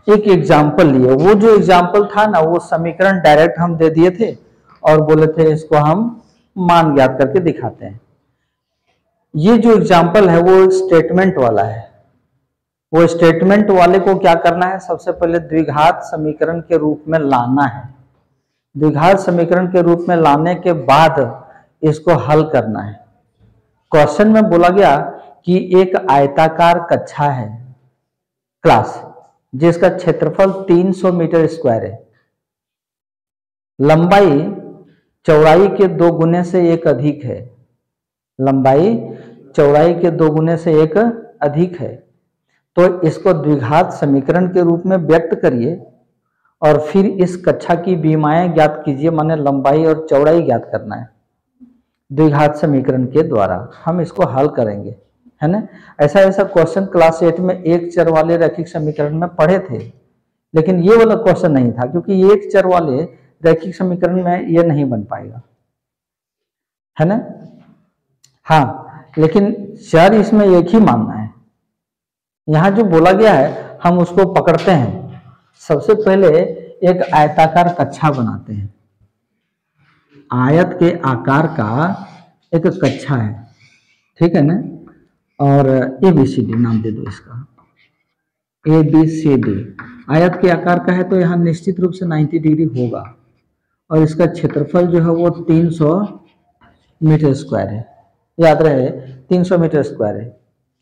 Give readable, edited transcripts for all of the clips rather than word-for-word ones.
एक एग्जाम्पल लिए, वो जो एग्जाम्पल था ना वो समीकरण डायरेक्ट हम दे दिए थे और बोले थे इसको हम मान ज्ञात करके दिखाते हैं। ये जो एग्जाम्पल है वो स्टेटमेंट वाला है। वो स्टेटमेंट वाले को क्या करना है, सबसे पहले द्विघात समीकरण के रूप में लाना है। द्विघात समीकरण के रूप में लाने के बाद इसको हल करना है। क्वेश्चन में बोला गया कि एक आयताकार कक्षा है क्लास, जिसका क्षेत्रफल 300 मीटर स्क्वायर है, लंबाई चौड़ाई के 2 गुने से 1 अधिक है। लंबाई चौड़ाई के 2 गुने से 1 अधिक है, तो इसको द्विघात समीकरण के रूप में व्यक्त करिए और फिर इस कक्षा की विमाएं ज्ञात कीजिए, माने लंबाई और चौड़ाई ज्ञात करना है द्विघात समीकरण के द्वारा। हम इसको हल करेंगे, है ना। ऐसा ऐसा क्वेश्चन क्लास 8 में एक चर वाले रैखिक समीकरण में पढ़े थे, लेकिन ये वाला क्वेश्चन नहीं था, क्योंकि एक चर वाले रैखिक समीकरण में ये नहीं बन पाएगा, है ना। हाँ, लेकिन चर इसमें एक ही मानना है। यहां जो बोला गया है हम उसको पकड़ते हैं। सबसे पहले एक आयताकार कक्षा बनाते हैं। आयत के आकार का एक कक्षा है, ठीक है ना। और ABCD नाम दे दो इसका, ABCD। आयत के आकार का है तो यहाँ निश्चित रूप से 90 डिग्री होगा और इसका क्षेत्रफल जो है वो 300 मीटर स्क्वायर है। याद रहे 300 मीटर स्क्वायर है,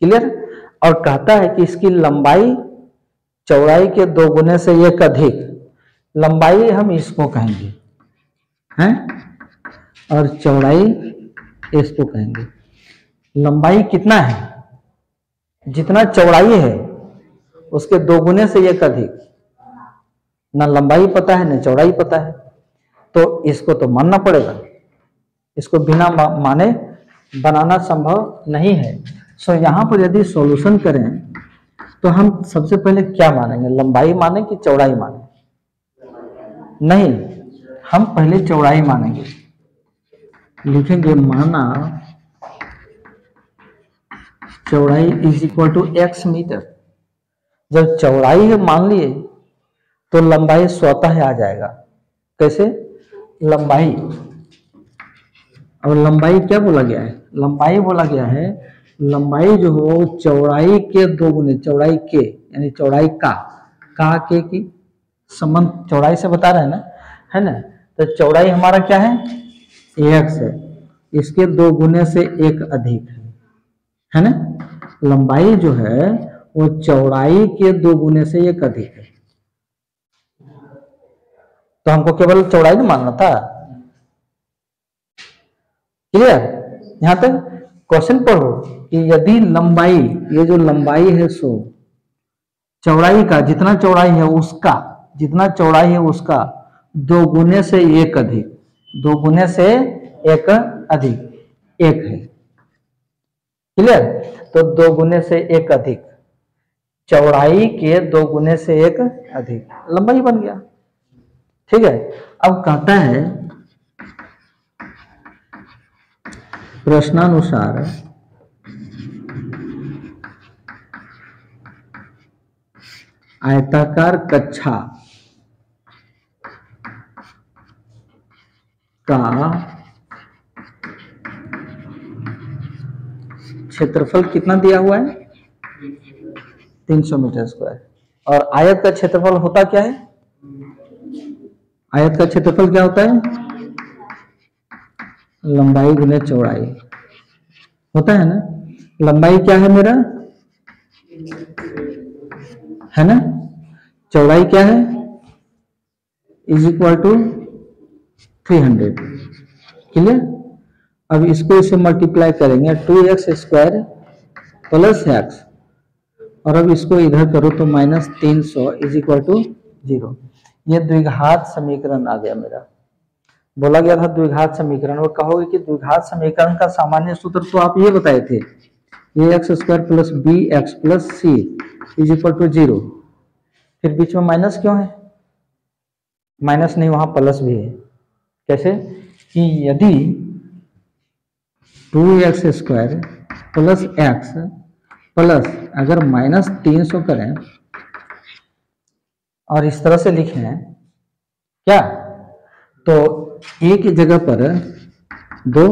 क्लियर। और कहता है कि इसकी लंबाई चौड़ाई के 2 गुने से 1 अधिक। लंबाई हम इसको कहेंगे, हैं, और चौड़ाई इसको कहेंगे। लंबाई कितना है, जितना चौड़ाई है उसके 2 गुने से 1 अधिक। ना लंबाई पता है ना चौड़ाई पता है, तो इसको तो मानना पड़ेगा। इसको बिना माने बनाना संभव नहीं है। सो यहाँ पर यदि सॉल्यूशन करें तो हम सबसे पहले क्या मानेंगे, लंबाई माने कि चौड़ाई माने? नहीं, हम पहले चौड़ाई मानेंगे। लिखेंगे माना चौड़ाई is equal to x metre. जब चौड़ाई है मान लिए तो लंबाई स्वतः आ जाएगा। कैसे? लंबाई, अब लंबाई क्या बोला गया है? लंबाई बोला गया है, लंबाई जो हो चौड़ाई के 2 गुने, चौड़ाई के यानी चौड़ाई का के की संबंध चौड़ाई से बता रहे हैं ना, है ना। तो चौड़ाई हमारा क्या है, x है, इसके 2 गुने से 1 अधिक है ना। लंबाई जो है वो चौड़ाई के 2 गुने से 1 अधिक है। तो हमको केवल चौड़ाई नहीं मानना था, क्लियर। यहां तक क्वेश्चन पढ़ो कि यदि लंबाई, ये जो लंबाई है सो चौड़ाई का जितना चौड़ाई है उसका, जितना चौड़ाई है उसका 2 गुने से 1 अधिक, 2 गुने से 1 अधिक 1 है, क्लियर। तो 2 गुने से 1 अधिक, चौड़ाई के 2 गुने से 1 अधिक, लंबाई बन गया, ठीक है। अब कहता है प्रश्नानुसार आयताकार कक्षा का क्षेत्रफल कितना दिया हुआ है, 300 मीटर स्क्वायर। और आयत का क्षेत्रफल होता क्या है, आयत का क्षेत्रफल क्या होता है, लंबाई गुने चौड़ाई होता है ना। लंबाई क्या है मेरा, है ना, चौड़ाई क्या है, इज इक्वल टू 300, क्लियर। अब इसको इसे मल्टीप्लाई करेंगे 2x स्क्वायर प्लस x, और अब इसको इधर करो तो -300 इज इक्वल टू 0। ये द्विघात समीकरण आ गया मेरा। बोला गया था द्विघात समीकरण, और कहोगे कि द्विघात समीकरण का सामान्य सूत्र तो आप ये बताए थे, ये x square plus bx plus c is equal to 0। फिर बीच में माइनस क्यों है? माइनस नहीं, वहां प्लस भी है। कैसे? कि यदि 2x square plus x plus अगर -300 करें और इस तरह से लिखे हैं क्या, तो ए की जगह पर 2,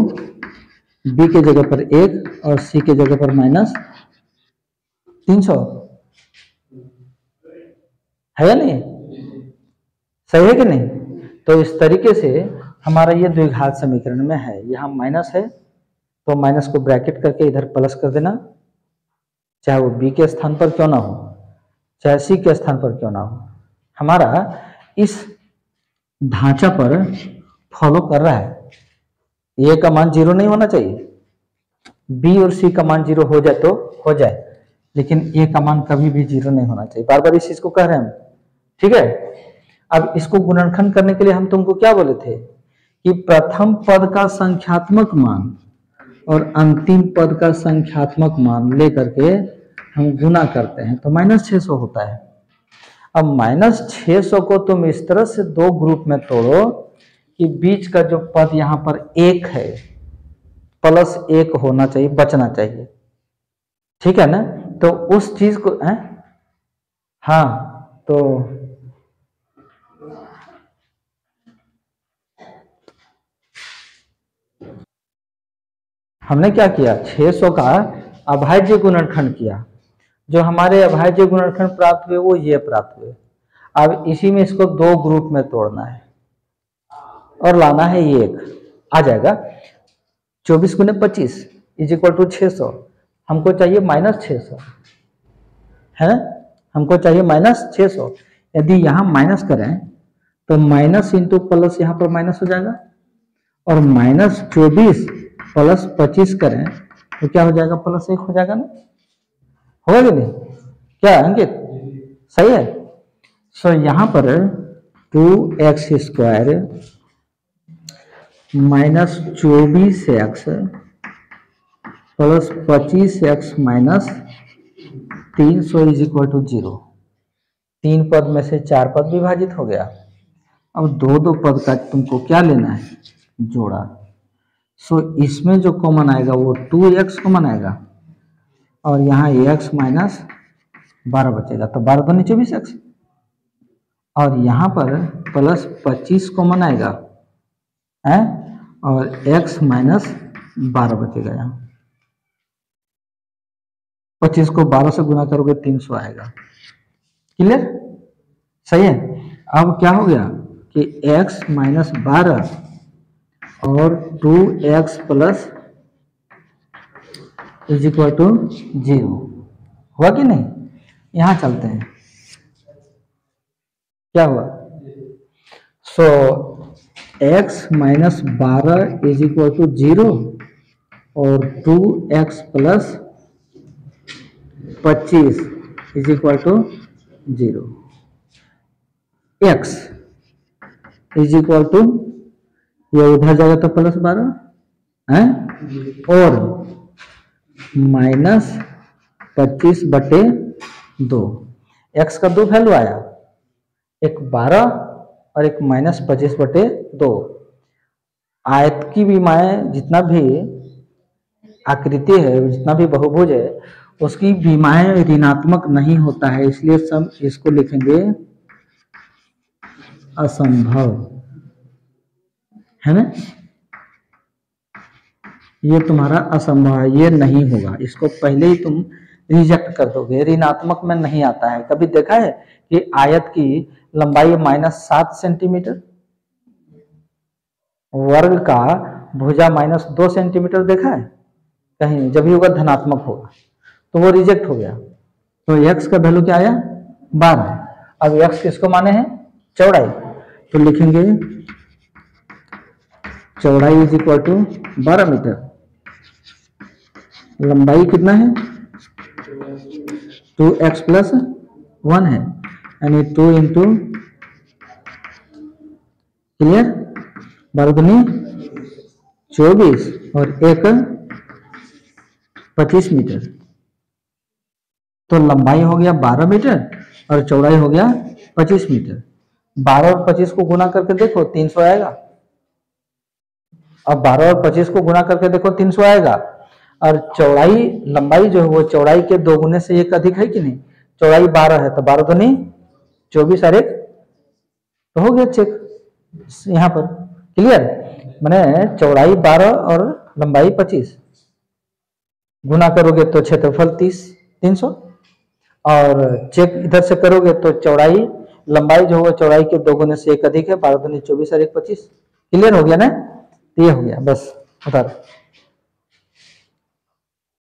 बी के जगह पर 1 और सी के जगह पर -300 है या नहीं, सही है कि नहीं। तो इस तरीके से हमारा ये द्विघात समीकरण में है, यहाँ माइनस है तो माइनस को ब्रैकेट करके इधर प्लस कर देना, चाहे वो बी के स्थान पर क्यों ना हो, चाहे सी के स्थान पर क्यों ना हो, हमारा इस ढांचा पर फॉलो कर रहा है। ए का मान 0 नहीं होना चाहिए, बी और सी का मान 0 हो जाए तो हो जाए, लेकिन ए का मान कभी भी 0 नहीं होना चाहिए। बार बार इस चीज को कह रहे हैं हम, ठीक है। अब इसको गुणनखंड करने के लिए हम तुमको क्या बोले थे कि प्रथम पद का संख्यात्मक मान और अंतिम पद का संख्यात्मक मान लेकर के हम गुना करते हैं तो -600 होता है। अब -600 को तुम इस तरह से 2 ग्रुप में तोड़ो कि बीच का जो पद यहाँ पर 1 है +1 होना चाहिए, बचना चाहिए, ठीक है ना। तो उस चीज को हाँ, तो हमने क्या किया, 600 का अभाज्य गुणनखंड किया, जो हमारे अभाज्य गुणनखंड प्राप्त हुए वो ये प्राप्त हुए। अब इसी में इसको 2 ग्रुप में तोड़ना है और लाना है ये 1 आ जाएगा 24 × 25 = 600। हमको चाहिए -600 है, हमको चाहिए -600। यदि यहाँ माइनस करें तो माइनस इंटू प्लस यहाँ पर माइनस हो जाएगा, और -24 + 25 करें तो क्या हो जाएगा, +1 हो जाएगा ना, होगा कि नहीं, क्या अंकित सही है। सो यहाँ पर 2x² -24x + 25x - 300 = 0। 3 पद में से 4 पद विभाजित हो गया। अब 2 पद का तुमको क्या लेना है, जोड़ा। सो इसमें जो कॉमन आएगा वो 2x कॉमन आएगा और यहाँ x - 12 बचेगा, तो 12 दूनी 24x, और यहाँ पर +25 कॉमन आएगा है, और x - 12 बचेगा। यहाँ 25 को 12 से गुना करोगे 300 आएगा, क्लियर, सही है। अब क्या हो गया कि x - 12 और 2x + = 0 हुआ कि नहीं। यहां चलते हैं, क्या हुआ, सो x - 12 = 0 और 2x + 25 = 0। x = ये उधर जाएगा तो +12 है, और -25/2। x का 2 वैल्यू आया, एक 12 और एक -25/2। आयत की विमाएं, जितना भी आकृति है, जितना भी बहुभुज है, उसकी विमाएं ऋणात्मक नहीं होता है, इसलिए सब इसको लिखेंगे असंभव, है ना। ये तुम्हारा असंभव है, ये नहीं होगा, इसको पहले ही तुम रिजेक्ट कर दोगे, ऋणात्मक में नहीं आता है। कभी देखा है कि आयत की लंबाई -7 सेंटीमीटर, वर्ग का भुजा -2 सेंटीमीटर देखा है कहीं, जब भी होगा धनात्मक होगा, तो वो रिजेक्ट हो गया। तो x का वैल्यू क्या आया, 12। अब x किसको माने हैं, चौड़ाई, तो लिखेंगे चौड़ाई = 12 मीटर, लंबाई कितना है 2x + 1 है, यानी 2 × क्लियर, 12 दूनी 24 और 1 25 मीटर। तो लंबाई हो गया 12 मीटर और चौड़ाई हो गया 25 मीटर। 12 और 25 को गुना करके देखो 300 आएगा। अब 12 और 25 को गुना करके देखो 300 आएगा, और चौड़ाई लंबाई जो है वो चौड़ाई के 2 गुने से 1 अधिक है कि नहीं, चौड़ाई 12 है तो 12 दूनी 24 और 1 तो हो गया चेक यहाँ पर। क्लियर? मैंने चौड़ाई 12 और लंबाई 25 गुना करोगे तो क्षेत्रफल 300 और चेक इधर से करोगे तो चौड़ाई लंबाई जो होगा चौड़ाई के 2 गुने से 1 अधिक है, 12 दूनी 24 और 1 25। क्लियर हो गया ना? ये हो गया बस बता रहा।